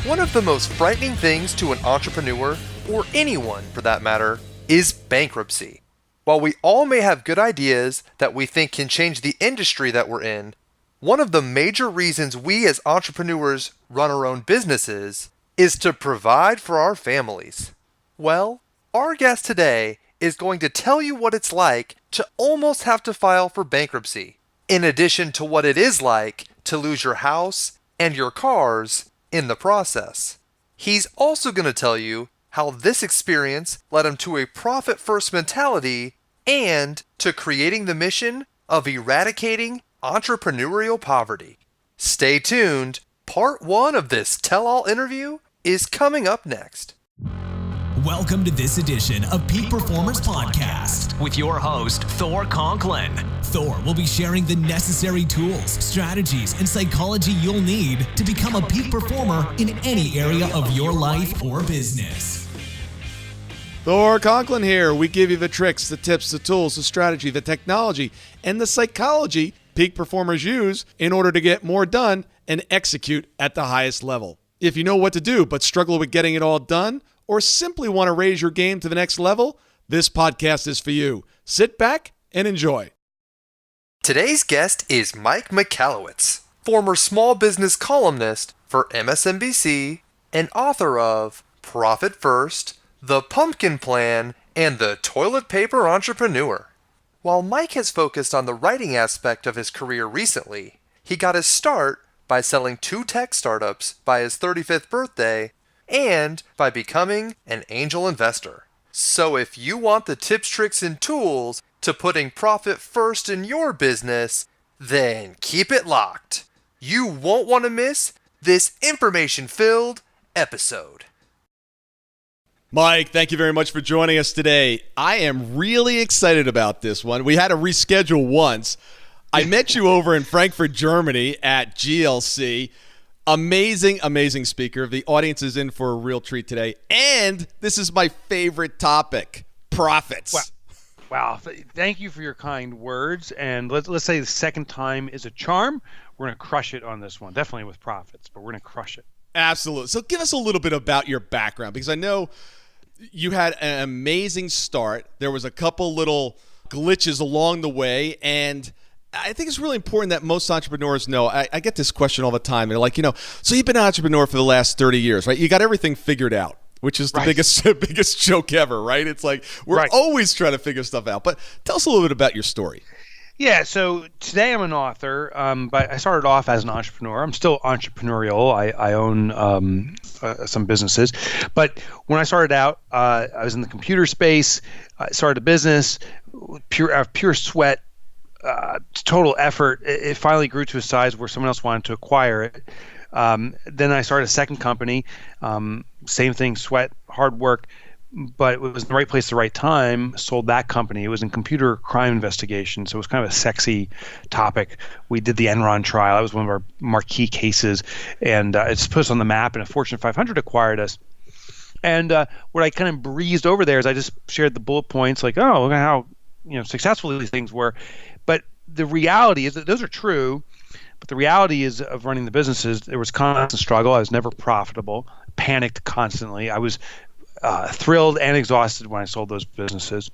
One of the most frightening things to an entrepreneur, or anyone for that matter, is bankruptcy. While we all may have good ideas that we think can change the industry that we're in, one of the major reasons we as entrepreneurs run our own businesses is to provide for our families. Well, our guest today is going to tell you what it's like to almost have to file for bankruptcy, in addition to what it is like to lose your house and your cars in the process. He's also going to tell you how this experience led him to a profit-first mentality and to creating the mission of eradicating entrepreneurial poverty. Stay tuned. Part 1 of this tell-all interview is coming up next. Welcome to this edition of Peak Performers Podcast with your host, Thor Conklin. Thor will be sharing the necessary tools, strategies, and psychology you'll need to become a peak performer in any area of your life or business. Thor Conklin here. We give you the tricks, the tips, the tools, the strategy, the technology, and the psychology peak performers use in order to get more done and execute at the highest level. If you know what to do but struggle with getting it all done, or simply want to raise your game to the next level, this podcast is for you. Sit back and enjoy. Today's guest is Mike Michalowicz, former small business columnist for MSNBC and author of Profit First, The Pumpkin Plan, and The Toilet Paper Entrepreneur. While Mike has focused on the writing aspect of his career recently, he got his start by selling 2 tech startups by his 35th birthday and by becoming an angel investor. So if you want the tips, tricks, and tools to putting profit first in your business, then keep it locked. You won't want to miss this information-filled episode. Mike, thank you very much for joining us today. I am really excited about this one. We had to reschedule once. I met you over in Frankfurt, Germany at GLC. Amazing, amazing speaker. The audience is in for a real treat today. And this is my favorite topic, profits. Wow. Thank you for your kind words. And let's say the second time is a charm. We're going to crush it on this one. Definitely with profits, but we're going to crush it. Absolutely. So give us a little bit about your background, because I know you had an amazing start. There was a couple little glitches along the way, and I think it's really important that most entrepreneurs know. I get this question all the time. They're like, so you've been an entrepreneur for the last 30 years, right? You got everything figured out, which is the biggest joke ever, right? It's like we're always trying to figure stuff out. But tell us a little bit about your story. Yeah, so today I'm an author, but I started off as an entrepreneur. I'm still entrepreneurial. I own some businesses. But when I started out, I was in the computer space. I started a business, pure sweat, total effort. It finally grew to a size where someone else wanted to acquire it. Then I started a second company. Same thing, sweat, hard work. But it was in the right place at the right time. Sold that company. It was in computer crime investigation, so it was kind of a sexy topic. We did the Enron trial. That was one of our marquee cases, and it's put us on the map, and a Fortune 500 acquired us. And what I kind of breezed over there is I just shared the bullet points, like, oh, look at how successful these things were. But the reality is that those are true, but the reality is of running the businesses, there was constant struggle. I was never profitable, panicked constantly. I was thrilled and exhausted when I sold those businesses,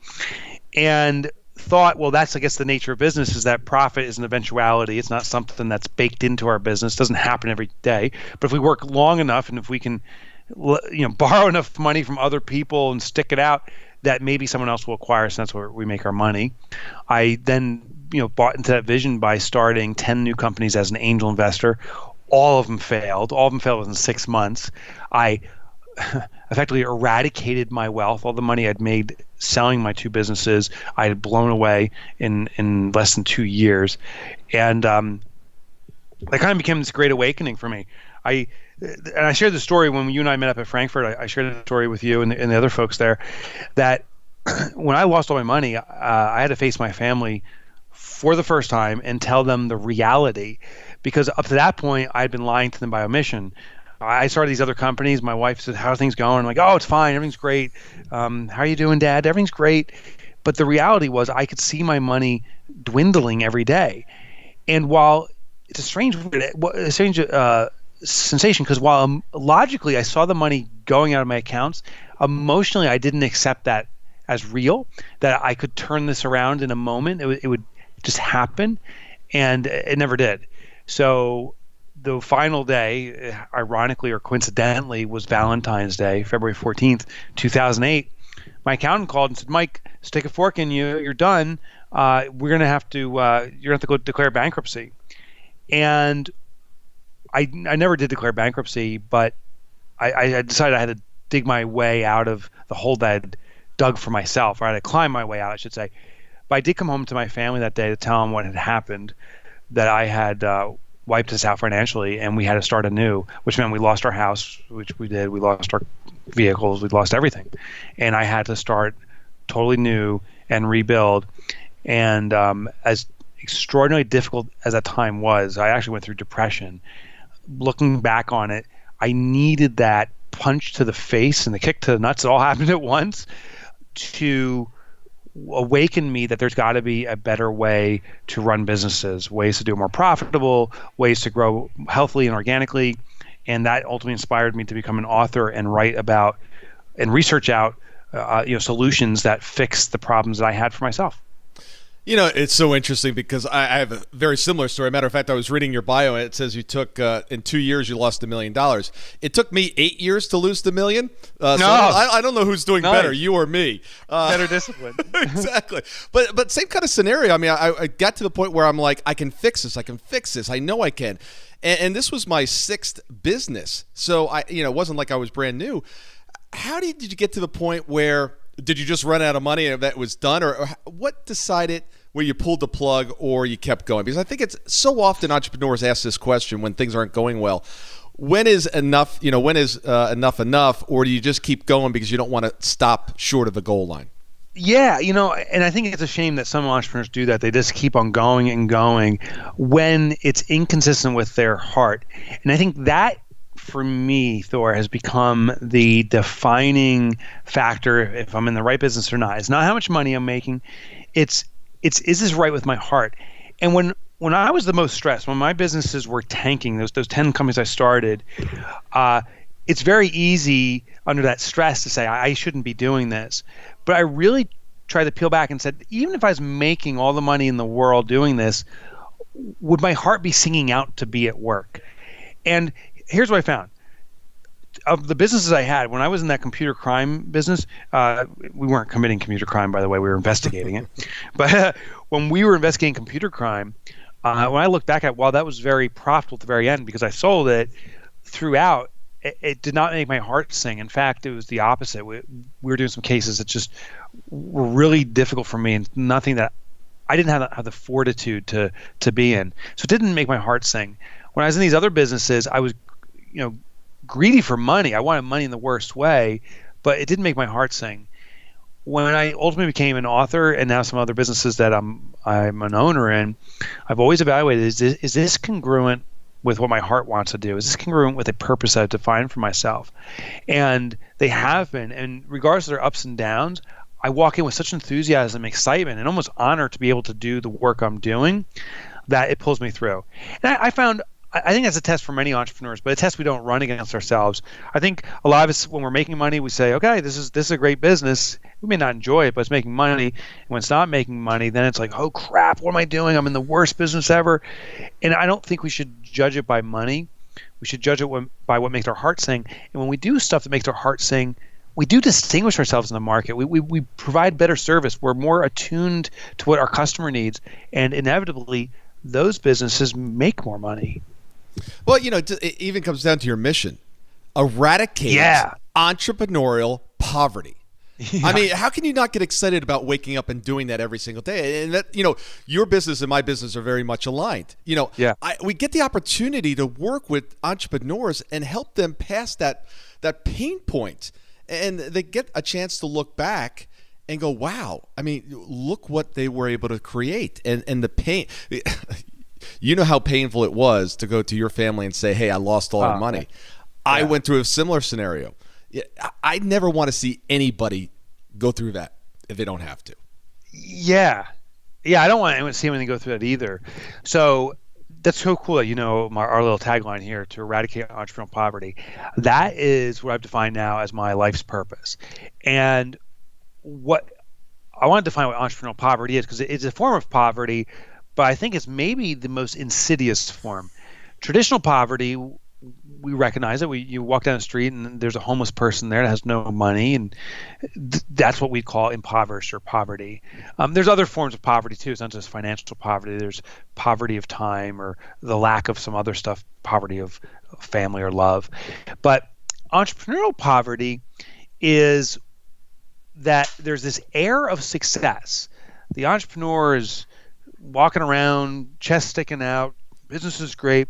and thought, well, that's, I guess, the nature of business, is that profit is an eventuality. It's not something that's baked into our business. It doesn't happen every day. But if we work long enough, and if we can, borrow enough money from other people and stick it out, that maybe someone else will acquire us, and that's where we make our money. I then, bought into that vision by starting 10 new companies as an angel investor. All of them failed. All of them failed within 6 months. I effectively eradicated my wealth. All the money I'd made selling my 2 businesses, I had blown away in less than 2 years. And that kind of became this great awakening for me. I shared the story when you and I met up at Frankfurt. I shared the story with you and the other folks there, that when I lost all my money, I had to face my family for the first time and tell them the reality, because up to that point, I'd been lying to them by omission. I started these other companies. My wife said, how are things going? I'm like, oh, it's fine. Everything's great. How are you doing, Dad? Everything's great. But the reality was I could see my money dwindling every day. And while it's a strange sensation because while logically I saw the money going out of my accounts, emotionally I didn't accept that as real, that I could turn this around in a moment. It would just happen, and it never did. So the final day, ironically or coincidentally, was Valentine's Day, February 14th, 2008. My accountant called and said, "Mike, stick a fork in you. You're done. We're gonna have to. You're gonna have to go declare bankruptcy." And I never did declare bankruptcy, but I decided I had to dig my way out of the hole that I'd dug for myself, or I had to climb my way out, I should say. But I did come home to my family that day to tell them what had happened, that I had wiped us out financially, and we had to start anew, which meant we lost our house, which we did. We lost our vehicles. We lost everything. And I had to start totally new and rebuild. And as extraordinarily difficult as that time was, I actually went through depression. Looking back on it, I needed that punch to the face and the kick to the nuts. It all happened at once to awaken me that there's got to be a better way to run businesses, ways to do it more profitable, ways to grow healthily and organically. And that ultimately inspired me to become an author and write about and research out solutions that fix the problems that I had for myself. You know, it's so interesting because I have a very similar story. Matter of fact, I was reading your bio, and it says you took, in 2 years, you lost $1 million. It took me 8 years to lose the million. So I don't know who's doing better, you or me. Better discipline. Exactly. But same kind of scenario. I mean, I got to the point where I'm like, I can fix this. I can fix this. I know I can. And this was my 6th business. So, it wasn't like I was brand new. How did you get to the point where... Did you just run out of money and that was done? Or what decided where you pulled the plug or you kept going? Because I think it's so often entrepreneurs ask this question when things aren't going well. When is enough, enough, or do you just keep going because you don't want to stop short of the goal line? Yeah, and I think it's a shame that some entrepreneurs do that. They just keep on going and going when it's inconsistent with their heart. And I think that, for me, Thor, has become the defining factor if I'm in the right business or not. It's not how much money I'm making. It's is this right with my heart? And when I was the most stressed, when my businesses were tanking, those 10 companies I started, it's very easy under that stress to say, I shouldn't be doing this. But I really tried to peel back and said, even if I was making all the money in the world doing this, would my heart be singing out to be at work? And here's what I found. Of the businesses I had, when I was in that computer crime business, we weren't committing computer crime, by the way, we were investigating it. But when we were investigating computer crime, when I look back at, that was very profitable at the very end because I sold it throughout, it did not make my heart sing. In fact, it was the opposite. We were doing some cases that just were really difficult for me and nothing that I didn't have the fortitude to be in. So it didn't make my heart sing. When I was in these other businesses, I was greedy for money. I wanted money in the worst way, but it didn't make my heart sing. When I ultimately became an author and now some other businesses that I'm an owner in, I've always evaluated, is this congruent with what my heart wants to do? Is this congruent with a purpose I've defined for myself? And they have been. And regardless of their ups and downs, I walk in with such enthusiasm, excitement, and almost honor to be able to do the work I'm doing that it pulls me through. And I think that's a test for many entrepreneurs, but a test we don't run against ourselves. I think a lot of us, when we're making money, we say, okay, this is a great business. We may not enjoy it, but it's making money. And when it's not making money, then it's like, oh crap, what am I doing? I'm in the worst business ever. And I don't think we should judge it by money. We should judge it by what makes our heart sing. And when we do stuff that makes our heart sing, we do distinguish ourselves in the market. We provide better service. We're more attuned to what our customer needs. And inevitably, those businesses make more money. Well, it even comes down to your mission. Eradicate entrepreneurial poverty. Yeah. I mean, how can you not get excited about waking up and doing that every single day? And that, your business and my business are very much aligned. We get the opportunity to work with entrepreneurs and help them pass that pain point. And they get a chance to look back and go, wow, I mean, look what they were able to create. And the pain... You know how painful it was to go to your family and say, hey, I lost all our money. Yeah. I went through a similar scenario. I never want to see anybody go through that if they don't have to. Yeah. I don't want anyone to see anyone go through that either. So That's so cool that our little tagline here, to eradicate entrepreneurial poverty. That is what I've defined now as my life's purpose. And what I want to define what entrepreneurial poverty is, because it's a form of poverty, but I think it's maybe the most insidious form. Traditional poverty, we recognize it. You walk down the street and there's a homeless person there that has no money, and that's what we call impoverished or poverty. There's other forms of poverty too. It's not just financial poverty. There's poverty of time or the lack of some other stuff, poverty of family or love. But entrepreneurial poverty is that there's this air of success. The entrepreneur is walking around, chest sticking out, business is great.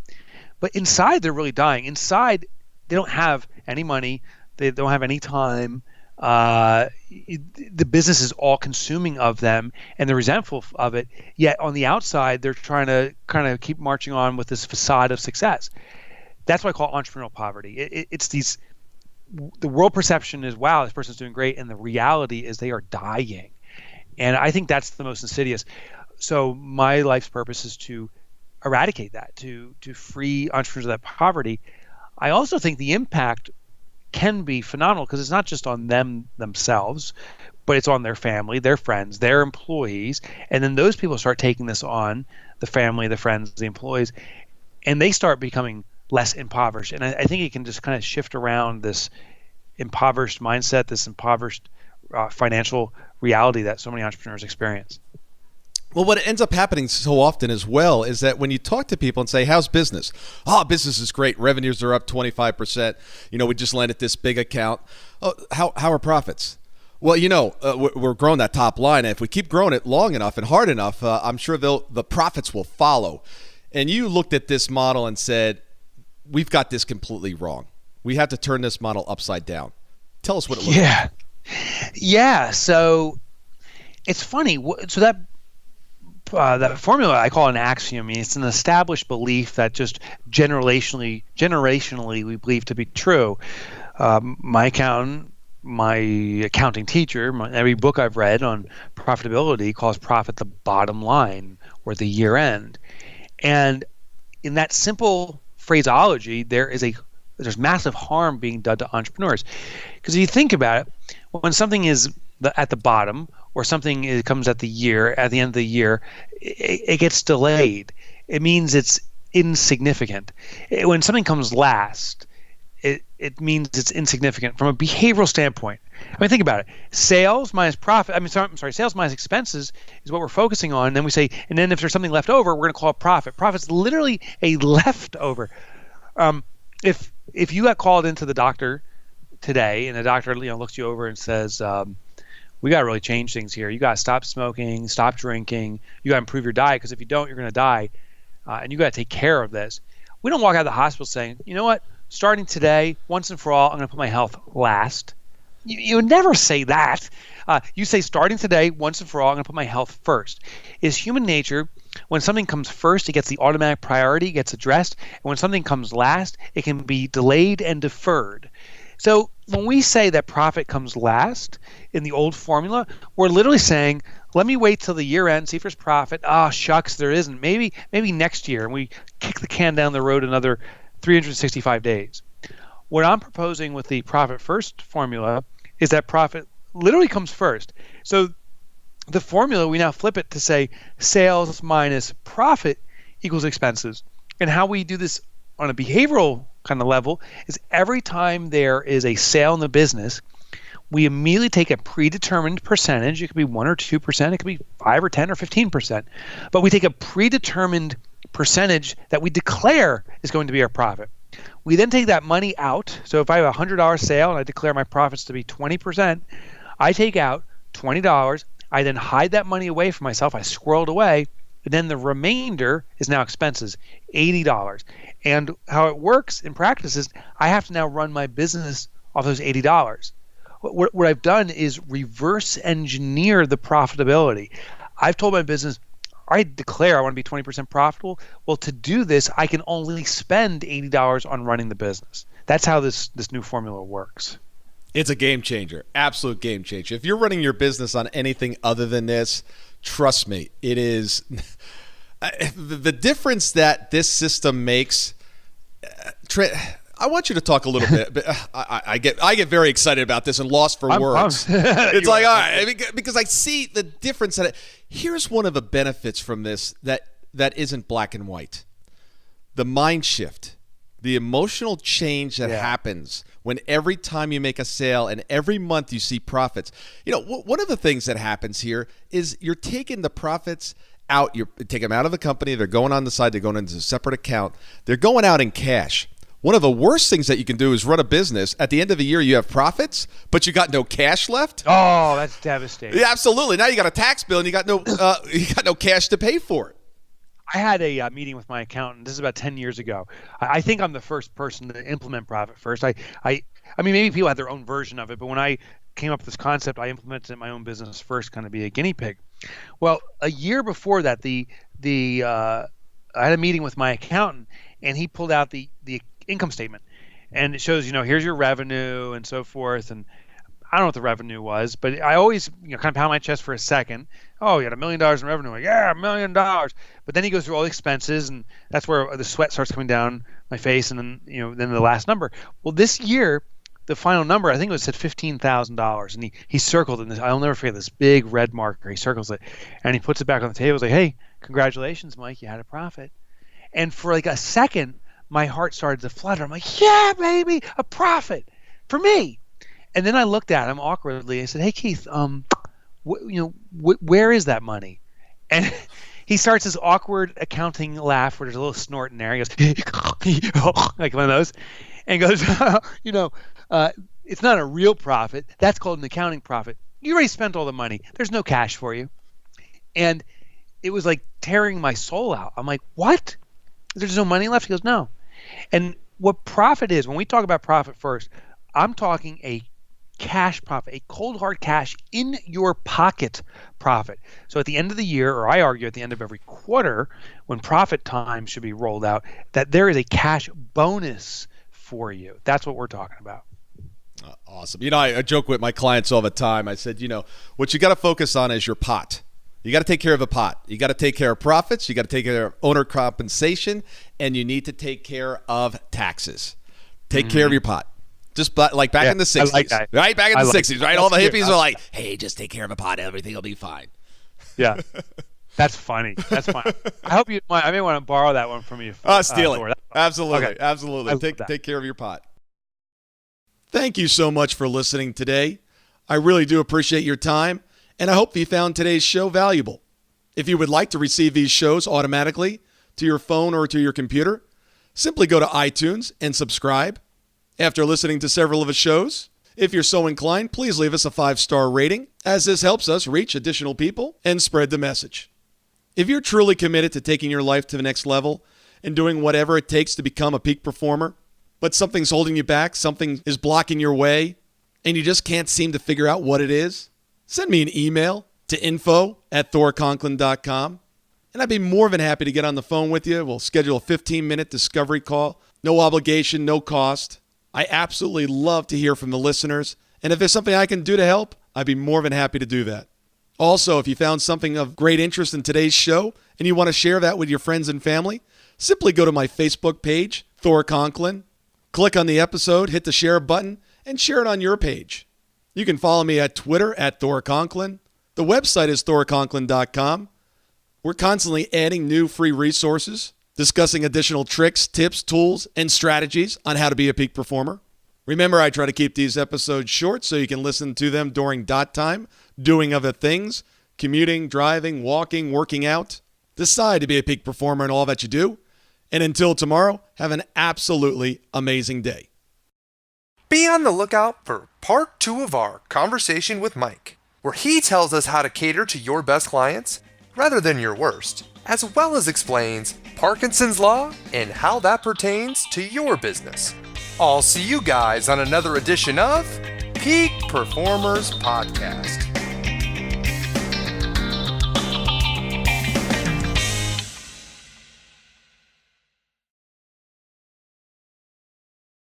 But inside, they're really dying. Inside, they don't have any money. They don't have any time. The business is all consuming of them, and they're resentful of it. Yet on the outside, they're trying to kind of keep marching on with this facade of success. That's what I call entrepreneurial poverty. It's these. The world perception is, wow, this person's doing great, and the reality is they are dying. And I think that's the most insidious. So my life's purpose is to eradicate that, to free entrepreneurs of that poverty. I also think the impact can be phenomenal, because it's not just on themselves, but it's on their family, their friends, their employees. And then those people start taking this on, the family, the friends, the employees, and they start becoming less impoverished. And I think it can just kind of shift around this impoverished mindset, this impoverished financial reality that so many entrepreneurs experience. Well, what ends up happening so often as well is that when you talk to people and say, how's business? Oh, business is great. Revenues are up 25%. We just landed this big account. Oh, how are profits? Well, we're growing that top line. And if we keep growing it long enough and hard enough, I'm sure the profits will follow. And you looked at this model and said, we've got this completely wrong. We have to turn this model upside down. Tell us what it looks like. Yeah. So it's funny. So that formula I call an axiom. I mean, it's an established belief that just generationally we believe to be true. My accounting teacher, every book I've read on profitability calls profit the bottom line or the year end. And in that simple phraseology, there's massive harm being done to entrepreneurs. Because if you think about it, when something is at the bottom, or something comes at the end of the year, it gets delayed. It means it's insignificant. When something comes last, it means it's insignificant from a behavioral standpoint. I mean, think about it. Sales minus profit. Sales minus expenses is what we're focusing on. And then we say, and then if there's something left over, we're going to call it profit. Profit's literally a leftover. If you got called into the doctor today, and the doctor looks you over and says, we got to really change things here. You got to stop smoking, stop drinking. You got to improve your diet, because if you don't, you're going to die. And you got to take care of this. We don't walk out of the hospital saying, you know what, starting today, once and for all, I'm going to put my health last. You would never say that. You say, starting today, once and for all, I'm going to put my health first. It's human nature. When something comes first, it gets the automatic priority, gets addressed. And when something comes last, it can be delayed and deferred. So when we say that profit comes last in the old formula, we're literally saying, let me wait till the year end, see if there's profit. Oh, shucks, there isn't. Maybe next year. And we kick the can down the road another 365 days. What I'm proposing with the profit first formula is that profit literally comes first. So the formula, we now flip it to say sales minus profit equals expenses. And how we do this on a behavioral kind of level is every time there is a sale in the business, we immediately take a predetermined percentage. It could be 1 or 2%. It could be 5 or 10 or 15%. But we take a predetermined percentage that we declare is going to be our profit. We then take that money out. So if I have a $100 sale and I declare my profits to be 20%, I take out $20. I then hide that money away from myself. I squirrel it away. And then the remainder is now expenses, $80. And how it works in practice is I have to now run my business off those $80. What I've done is reverse engineer the profitability. I've told my business, I declare I want to be 20% profitable. Well, to do this, I can only spend $80 on running the business. That's how this new formula works. It's a game changer, absolute game changer. If you're running your business on anything other than this, trust me, it is. The difference that this system makes, I want you to talk a little bit. But I get very excited about this and lost for words. It's like, all right, because I see the difference. Here's one of the benefits from this that isn't black and white. The mind shift, the emotional change that happens when every time you make a sale and every month you see profits. One of the things that happens here is you're taking the profits out. You take them out of the company. They're going on the side. They're going into a separate account. They're going out in cash. One of the worst things that you can do is run a business. At the end of the year, you have profits, but you got no cash left. Oh, that's devastating. Yeah, absolutely. Now you got a tax bill and you got no cash to pay for it. I had a meeting with my accountant. This is about 10 years ago. I think I'm the first person to implement profit first. I mean, maybe people had their own version of it, but when I came up with this concept, I implemented it in my own business first, kind of be a guinea pig. Well, a year before that, I had a meeting with my accountant, and he pulled out the income statement, and it shows, here's your revenue and so forth. And I don't know what the revenue was, but I always, kind of pound my chest for a second. Oh, you had $1 million in revenue. Like, yeah, $1 million. But then he goes through all the expenses, and that's where the sweat starts coming down my face. And then, then the last number. Well, this year, the final number, I think it was said $15,000, and he circled it. And I'll never forget this big red marker. He circles it, and he puts it back on the table. He's like, hey, congratulations, Mike, you had a profit. And for like a second, my heart started to flutter. I'm like, yeah, baby, a profit for me. And then I looked at him awkwardly. I said, hey, Keith, where is that money? And he starts this awkward accounting laugh where there's a little snort in there. He goes, like one of those, and goes, it's not a real profit. That's called an accounting profit. You already spent all the money. There's no cash for you. And it was like tearing my soul out. I'm like, what? There's no money left? He goes, no. And what profit is, when we talk about profit first, I'm talking a cash profit, a cold hard cash in your pocket profit. So at the end of the year, or I argue at the end of every quarter, when profit time should be rolled out, that there is a cash bonus for you. That's what we're talking about. Awesome. I joke with my clients all the time. I said, what you got to focus on is your pot. You got to take care of a pot. You got to take care of profits. You got to take care of owner compensation, and you need to take care of taxes. Take care of your pot. Just like back in the 60s. I like that. Right? Back in the 60s, right? All the hippies were like, hey, just take care of a pot. Everything will be fine. Yeah. That's funny. That's fine. I may want to borrow that one from you. Steal it. Absolutely. Okay. Absolutely. Take care of your pot. Thank you so much for listening today. I really do appreciate your time, and I hope you found today's show valuable. If you would like to receive these shows automatically to your phone or to your computer, simply go to iTunes and subscribe. After listening to several of the shows, if you're so inclined, please leave us a 5-star rating, as this helps us reach additional people and spread the message. If you're truly committed to taking your life to the next level and doing whatever it takes to become a peak performer, but something's holding you back, something is blocking your way, and you just can't seem to figure out what it is, send me an email to info@thorconklin.com, and I'd be more than happy to get on the phone with you. We'll schedule a 15-minute discovery call. No obligation, no cost. I absolutely love to hear from the listeners, and if there's something I can do to help, I'd be more than happy to do that. Also, if you found something of great interest in today's show and you want to share that with your friends and family, simply go to my Facebook page, Thor Conklin, click on the episode, hit the share button, and share it on your page. You can follow me at Twitter at Thor Conklin. The website is thorconklin.com. We're constantly adding new free resources, discussing additional tricks, tips, tools, and strategies on how to be a peak performer. Remember, I try to keep these episodes short so you can listen to them during dot time, doing other things, commuting, driving, walking, working out. Decide to be a peak performer in all that you do. And until tomorrow, have an absolutely amazing day. Be on the lookout for part 2 of our conversation with Mike, where he tells us how to cater to your best clients rather than your worst, as well as explains Parkinson's Law and how that pertains to your business. I'll see you guys on another edition of Peak Performers Podcast.